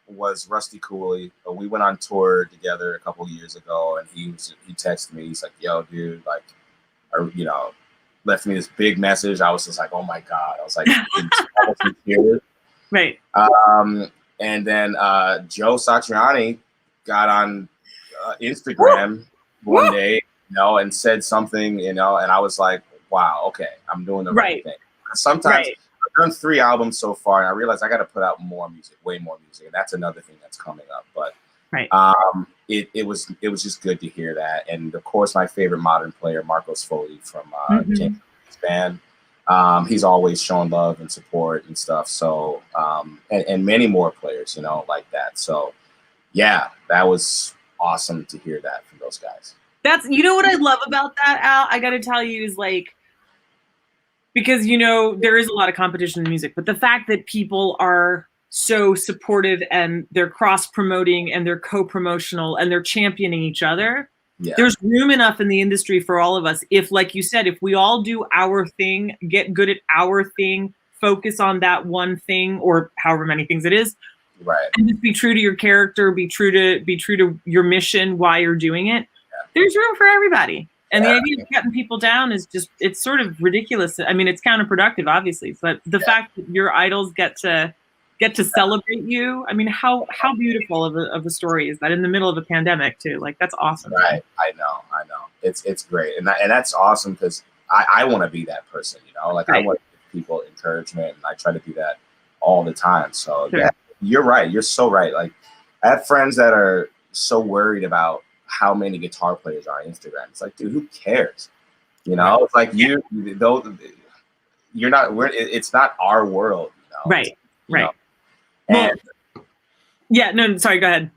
was Rusty Cooley. We went on tour together a couple years ago, and he texted me. He's like, "Yo, dude, like, you know," left me this big message. I was just like, "Oh my god!" I was like, in tears. Right. And then Joe Satriani got on Instagram one day, you know, and said something, you know, and I was like, "Wow, okay, I'm doing the right thing." Sometimes. I've done 3 albums so far, and I realized I got to put out more music, way more music, and that's another thing that's coming up. But it was just good to hear that, and of course, my favorite modern player, Marcos Foley from James band. He's always shown love and support and stuff. So and many more players, you know, like that. So yeah, that was awesome to hear that from those guys. That's, you know what I love about that, Al? I got to tell you is like, because, you know, there is a lot of competition in music, but the fact that people are so supportive and they're cross-promoting and they're co-promotional and they're championing each other, there's room enough in the industry for all of us. If, like you said, if we all do our thing, get good at our thing, focus on that one thing or however many things it is, and just be true to your character, be true to your mission, why you're doing it, there's room for everybody. And the idea of cutting people down is just, it's sort of ridiculous. I mean, it's counterproductive, obviously, but the fact that your idols get to celebrate you, I mean, how beautiful of a story is that in the middle of a pandemic too? Like, that's awesome. Right. I know. It's great. And that's awesome because I want to be that person, you know, like I want to give people encouragement, and I try to do that all the time. So yeah, you're right. You're so right. Like, I have friends that are so worried about how many guitar players are on Instagram. It's like, dude, who cares? You know, it's like you're not. It's not our world. You know? Right. Know? And no, sorry. Go ahead.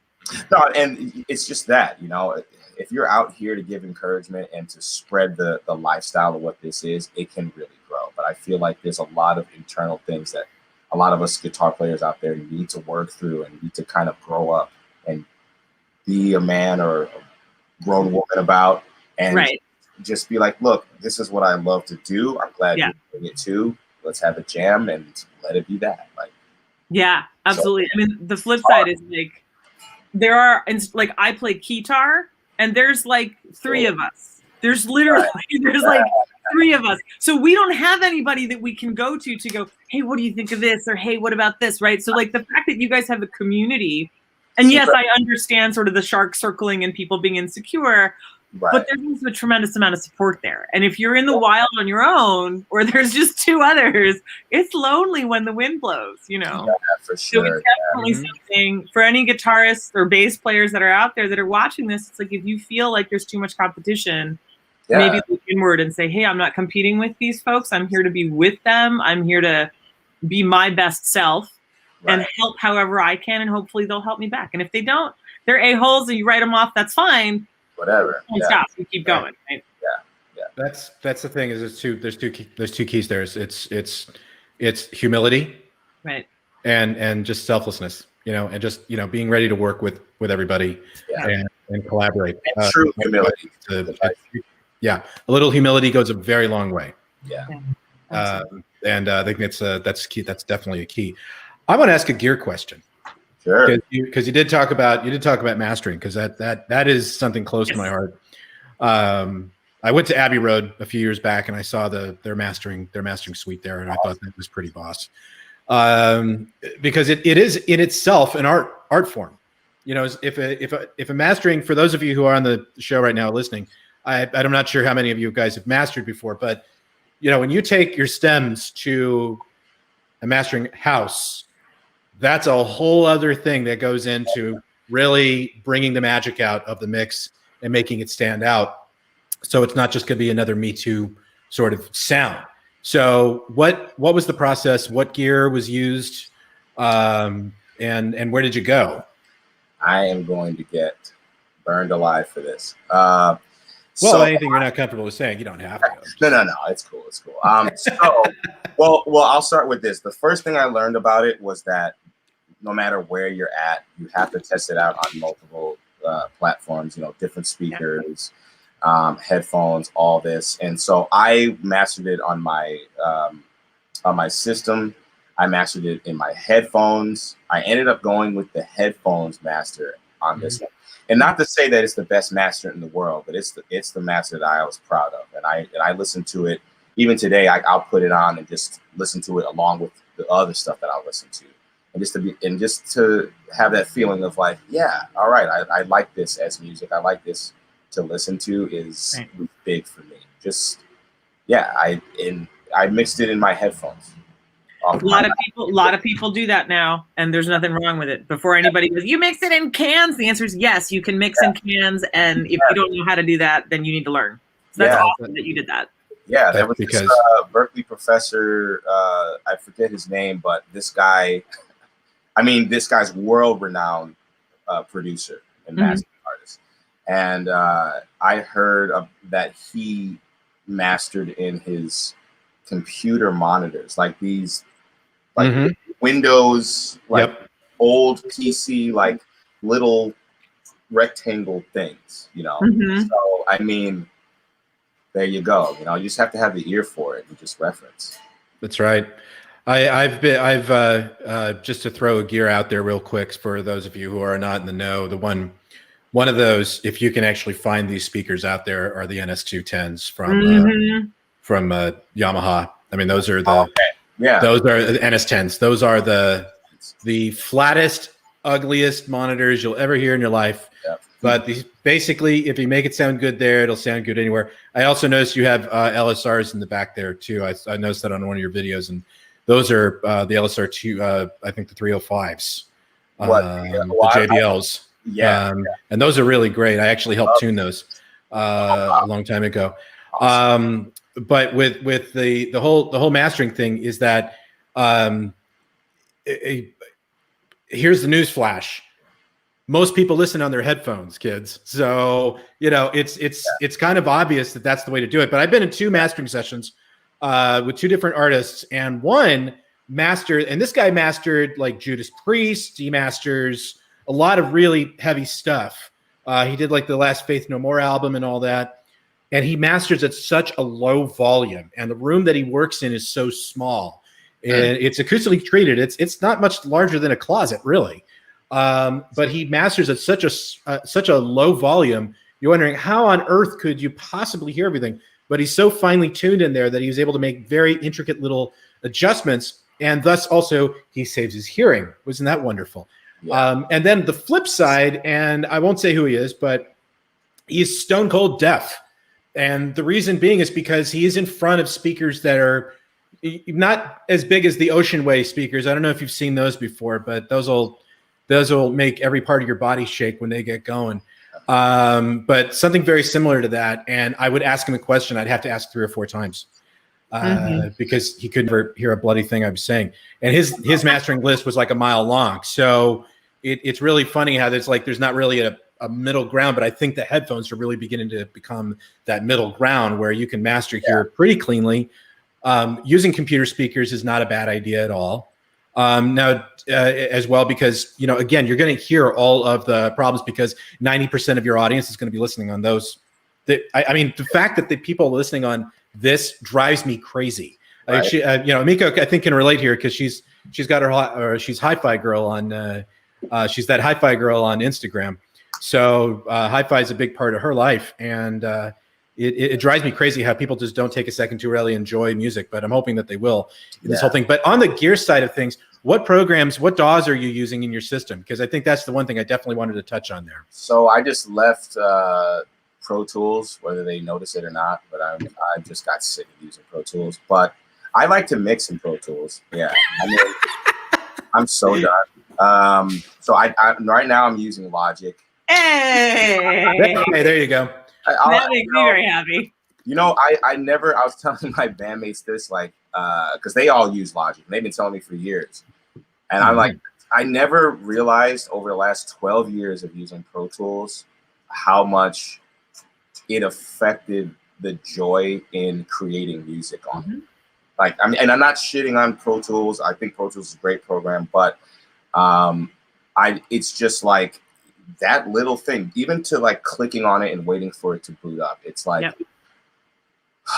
No, and it's just that, you know, if you're out here to give encouragement and to spread the lifestyle of what this is, it can really grow. But I feel like there's a lot of internal things that a lot of us guitar players out there need to work through and need to kind of grow up and be a man or a grown woman about, and just be like, look, this is what I love to do. I'm glad you're doing it too. Let's have a jam and let it be that. Like, yeah, absolutely. So, I mean, the flip side is like, there are, like, I play guitar and there's like 3 of us. There's literally, there's like 3 of us. So we don't have anybody that we can go to go, hey, what do you think of this? Or, hey, what about this? Right. So like the fact that you guys have a community. And yes, I understand sort of the shark circling and people being insecure, but there's also a tremendous amount of support there. And if you're in the wild on your own, or there's just 2 others, it's lonely when the wind blows, you know? Yeah, for sure. So it's definitely something for any guitarists or bass players that are out there that are watching this. It's like, if you feel like there's too much competition, maybe look inward and say, hey, I'm not competing with these folks. I'm here to be with them. I'm here to be my best self. And help however I can, and hopefully they'll help me back. And if they don't, they're a-holes and you write them off, that's fine. Whatever. Don't stop. You keep going. Right? That's the thing is there's two keys there. It's humility, right, and just selflessness, and just being ready to work with everybody and collaborate. And true humility. A little humility goes a very long way. Yeah. And I think that's key. That's definitely a key. I want to ask a gear question. Sure. Because you did talk about mastering, because that is something close to my heart. I went to Abbey Road a few years back and I saw their mastering suite there, and I thought that was pretty boss. Because it is in itself an art form. If a mastering, for those of you who are on the show right now listening, I'm not sure how many of you guys have mastered before, but when you take your stems to a mastering house, that's a whole other thing that goes into really bringing the magic out of the mix and making it stand out. So it's not just going to be another Me Too sort of sound. So what was the process? What gear was used? And where did you go? I am going to get burned alive for this. Anything you're not comfortable with saying, you don't have to. No. It's cool. Well, I'll start with this. The first thing I learned about it was that no matter where you're at, you have to test it out on multiple platforms, different speakers, headphones, all this. And so I mastered it on my system. I mastered it in my headphones. I ended up going with the headphones master on this one. And not to say that it's the best master in the world, but it's the master that I was proud of. And I listen to it even today. I'll put it on and just listen to it along with the other stuff that I'll listen to, and just to have that feeling of like, yeah, all right, I like this as music. I like this to listen to is big for me. I mixed it in my headphones. A lot of people do that now, and there's nothing wrong with it. Before anybody goes, you mix it in cans, the answer is yes, you can mix in cans, and if you don't know how to do that, then you need to learn. So that's awesome that you did that. Yeah, there was this Berkeley professor, I forget his name, but this guy's world-renowned producer and mastering artist. And I heard that he mastered in his computer monitors, like these Windows, old PC, like little rectangle things, So I mean, there you go. You just have to have the ear for it and just reference. That's right. I've just to throw a gear out there real quick for those of you who are not in the know. One of those, if you can actually find these speakers out there, are the NS210s from Yamaha. I mean, those are those are the NS10s. Those are the flattest, ugliest monitors you'll ever hear in your life. Yep. But basically, if you make it sound good there, it'll sound good anywhere. I also noticed you have LSRs in the back there too. I noticed that on one of your videos, and those are the LSR2. I think the 305s, the JBLs. And those are really great. I actually helped tune those a long time ago. Awesome. But with the whole mastering thing is that here's the news flash. Most people listen on their headphones, kids. So it's kind of obvious that that's the way to do it. But I've been in 2 mastering sessions with 2 different artists, and one mastered, and this guy mastered like Judas Priest. He masters a lot of really heavy stuff. He did like the last Faith No More album and all that. And he masters at such a low volume, and the room that he works in is so small, and it's acoustically treated. It's not much larger than a closet, really. But he masters at such a low volume. You're wondering how on earth could you possibly hear everything? But he's so finely tuned in there that he was able to make very intricate little adjustments, and thus also he saves his hearing. Wasn't that wonderful? Yeah. And then the flip side, and I won't say who he is, but he's stone cold deaf. And the reason being is because he is in front of speakers that are not as big as the Ocean Way speakers. I don't know if you've seen those before, but those will make every part of your body shake when they get going. But something very similar to that. And I would ask him a question. I'd have to ask 3 or 4 times because he couldn't ever hear a bloody thing I was saying. And his mastering list was like a mile long. So it's really funny how there's not really a middle ground, but I think the headphones are really beginning to become that middle ground where you can master here pretty cleanly. Using computer speakers is not a bad idea at all. As well, because, you know, again, you're going to hear all of the problems because 90% of your audience is going to be listening on those. I mean, the fact that the people listening on this drives me crazy. Right. You know, Emiko, I think, can relate here because she's got she's hi-fi girl on she's that hi-fi girl on Instagram. So hi-fi is a big part of her life, and it drives me crazy how people just don't take a second to really enjoy music. But I'm hoping that they will in this whole thing. But on the gear side of things, what programs, what DAWs are you using in your system? Because I think that's the one thing I definitely wanted to touch on there. So I just left Pro Tools, whether they notice it or not, but I just got sick of using Pro Tools. But I like to mix in Pro Tools. Yeah, I mean, I'm so done. So I right now I'm using Logic. Hey, there you go. That makes me very happy. You know, I was telling my bandmates this, like, because they all use Logic. And they've been telling me for years. And I'm like, I never realized over the last 12 years of using Pro Tools how much it affected the joy in creating music on it. Like, I mean, and I'm not shitting on Pro Tools. I think Pro Tools is a great program, but it's just like that little thing, even to like clicking on it and waiting for it to boot up. It's like,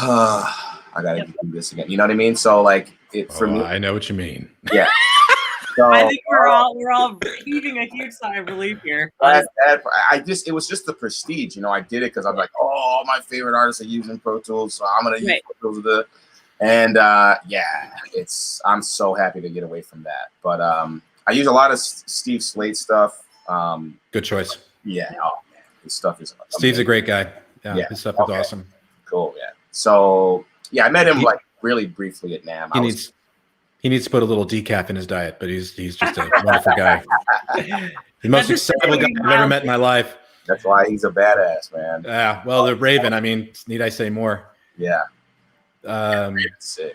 I gotta do this again. You know what I mean? So like, for me, I know what you mean. Yeah. So, I think we're all heaving a huge sigh of relief here. It was just the prestige, you know. I did it because I'm like, oh, my favorite artists are using Pro Tools, so I'm gonna use Pro Tools. And I'm so happy to get away from that. But I use a lot of Steve Slate stuff. Good choice. Yeah. Oh man, his stuff is amazing. Steve's a great guy. Yeah, his stuff is awesome. Cool. Yeah. So yeah, I met him like really briefly at NAMM. He needs to put a little decaf in his diet, but he's just a wonderful guy. The most excitable guy I've ever met in my life. That's why he's a badass, man. Yeah. Well, the Raven. I mean, need I say more? Yeah. Sick.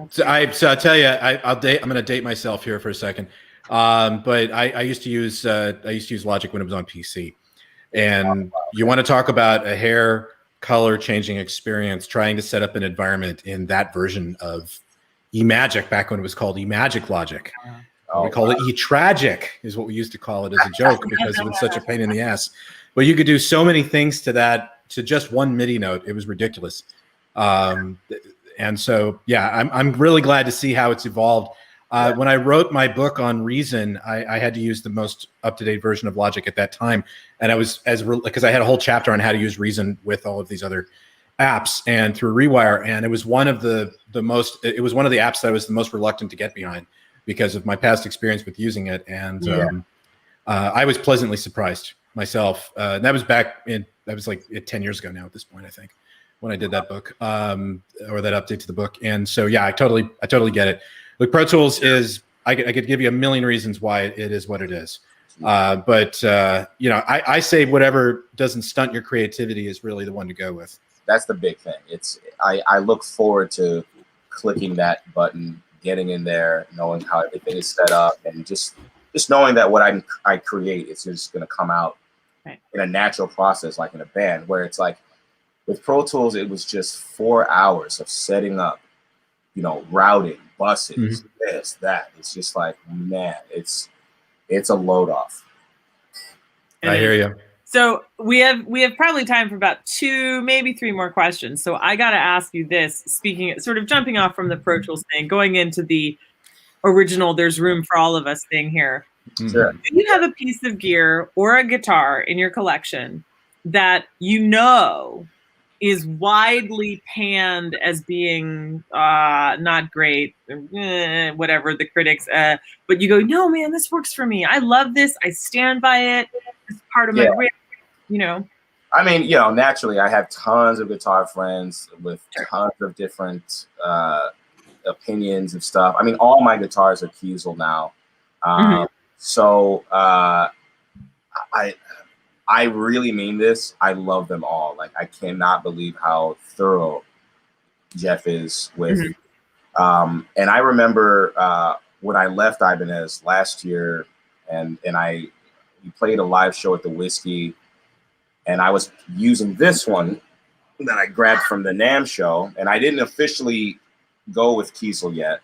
So I tell you, I'm going to date myself here for a second. But I used to use Logic when it was on PC, and you want to talk about a hair color changing experience, trying to set up an environment in that version of eMagic back when it was called eMagic Logic. We call it eTragic is what we used to call it as a joke because it was such a pain in the ass. But you could do so many things to that, to just one MIDI note. It was ridiculous. And so, yeah, I'm really glad to see how it's evolved. When I wrote my book on Reason, I had to use the most up-to-date version of Logic at that time. And I was because I had a whole chapter on how to use Reason with all of these other apps and through Rewire. And it was one of the apps that I was the most reluctant to get behind because of my past experience with using it. And I was pleasantly surprised myself. And that was like 10 years ago now at this point, I think, when I did that book or that update to the book. And so, yeah, I totally get it. Look, Pro Tools is, I could give you a million reasons why it is what it is. But you know, I say whatever doesn't stunt your creativity is really the one to go with. That's the big thing. I look forward to clicking that button, getting in there, knowing how everything is set up, and just knowing that what I create is just going to come out in a natural process, like in a band, where it's like with Pro Tools, it was just 4 hours of setting up, you know, routing, buses, this, that. It's just like, man, it's a load off. I hear you. So we have probably time for about 2, maybe 3 more questions. So I got to ask you this, sort of jumping off from the Pro Tools thing, going into the original "There's Room for All of Us" thing here. Sure. Do you have a piece of gear or a guitar in your collection that you know is widely panned as being not great, whatever the critics, but you go, no, man, this works for me. I love this. I stand by it. It's part of my career, you know? I mean, you know, naturally, I have tons of guitar friends with tons of different opinions of stuff. I mean, all my guitars are Kiesel now. So I really mean this. I love them all. Like, I cannot believe how thorough Jeff is with. And I remember when I left Ibanez last year, and I we played a live show at the Whiskey, and I was using this one that I grabbed from the NAMM show, and I didn't officially go with Kiesel yet.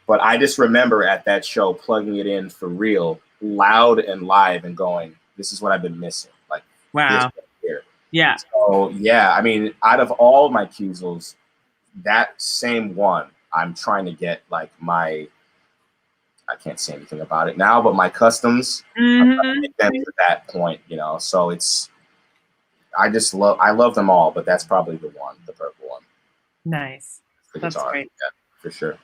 But I just remember at that show plugging it in for real, loud and live, and going, "This is what I've been missing." Like, wow, here. Yeah. So yeah, I mean, out of all my Kiesels, that same one, I'm trying to get like I can't say anything about it now, but my customs, I'm trying to get them to that point, you know. So I love them all, but that's probably the purple one. Nice. The That's guitar. great. Yeah, for sure.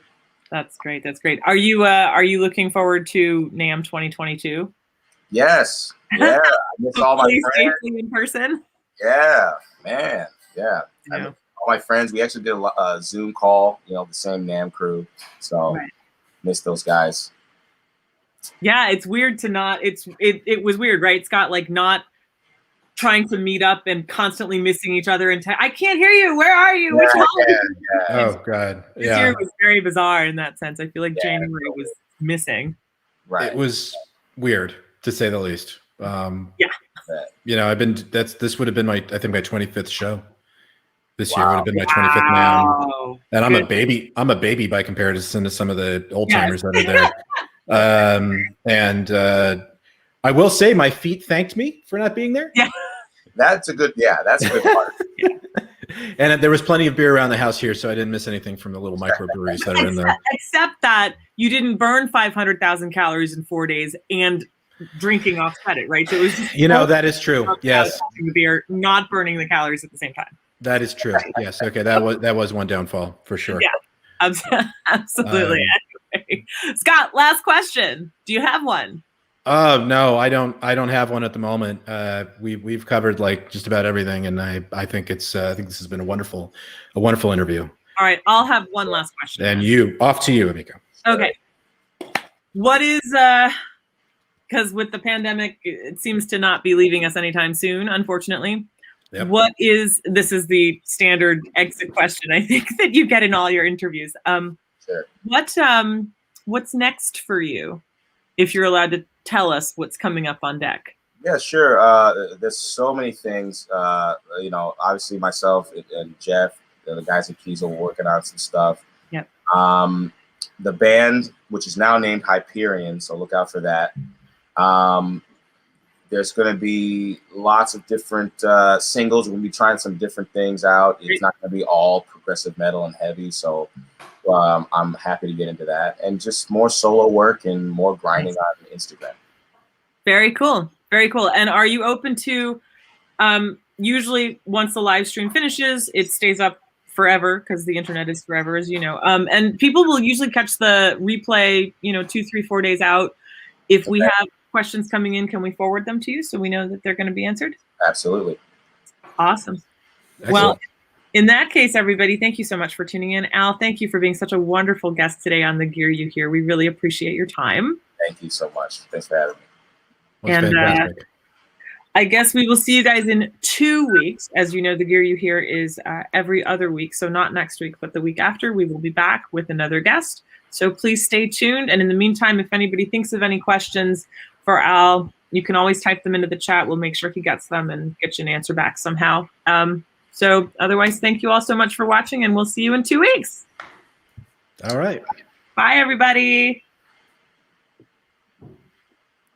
That's great. That's great. Are you looking forward to NAMM 2022? Yes. Yeah. I miss all my friends. Safely in person. Yeah, man. Yeah. Yeah. I miss all my friends. We actually did a Zoom call, you know, the same NAMM crew. So miss those guys. Yeah, it's weird to not. It was weird, right, Scott? Like not trying to meet up and constantly missing each other. And I can't hear you. Where are you? Which holiday? Oh God. This year was very bizarre in that sense. I feel like January was missing. Right. It was weird to say the least. You know, this would have been my 25th show. This year would have been my 25th NAMM. And I'm a baby by comparison to some of the old timers that are there. I will say my feet thanked me for not being there. Yeah. That's a good part. And there was plenty of beer around the house here, so I didn't miss anything from the little microbreweries that are in there. Except that you didn't burn 500,000 calories in 4 days and drinking offset it, right? So it was just that is true. Yes. The beer, not burning the calories at the same time. That is true. Yes. Okay. That was one downfall for sure. Yeah. Absolutely. Anyway. Scott, last question. Do you have one? Oh no, I don't have one at the moment. We've covered like just about everything, and I think this has been a wonderful interview. All right, I'll have one last question. And off to you, Emiko. Okay. What is because with the pandemic, it seems to not be leaving us anytime soon, unfortunately. Yep. This is the standard exit question, I think, that you get in all your interviews. Sure. What's next for you? If you're allowed to tell us what's coming up on deck. Yeah, sure. There's so many things. You know, obviously myself and Jeff, the guys at Kiesel, were working on some stuff. Yep. The band, which is now named Hyperion, so look out for that. There's going to be lots of different singles. We're going to be trying some different things out. It's not going to be all progressive metal and heavy, so I'm happy to get into that. And just more solo work and more grinding on Instagram. Very cool. Very cool. And are you open to, usually once the live stream finishes, it stays up forever because the internet is forever, as you know. And people will usually catch the replay, 2, 3, 4 days out. If we have questions coming in, can we forward them to you so we know that they're going to be answered? Absolutely. Awesome. Excellent. Well, in that case, everybody, thank you so much for tuning in. Al, thank you for being such a wonderful guest today on The Gear You Hear. We really appreciate your time. Thank you so much. Thanks for having me. And I guess we will see you guys in 2 weeks. As you know, The Gear You Hear is every other week. So not next week, but the week after, we will be back with another guest. So please stay tuned. And in the meantime, if anybody thinks of any questions for Al, you can always type them into the chat. We'll make sure he gets them and get you an answer back somehow. So otherwise, thank you all so much for watching, and we'll see you in 2 weeks. All right. Bye, everybody.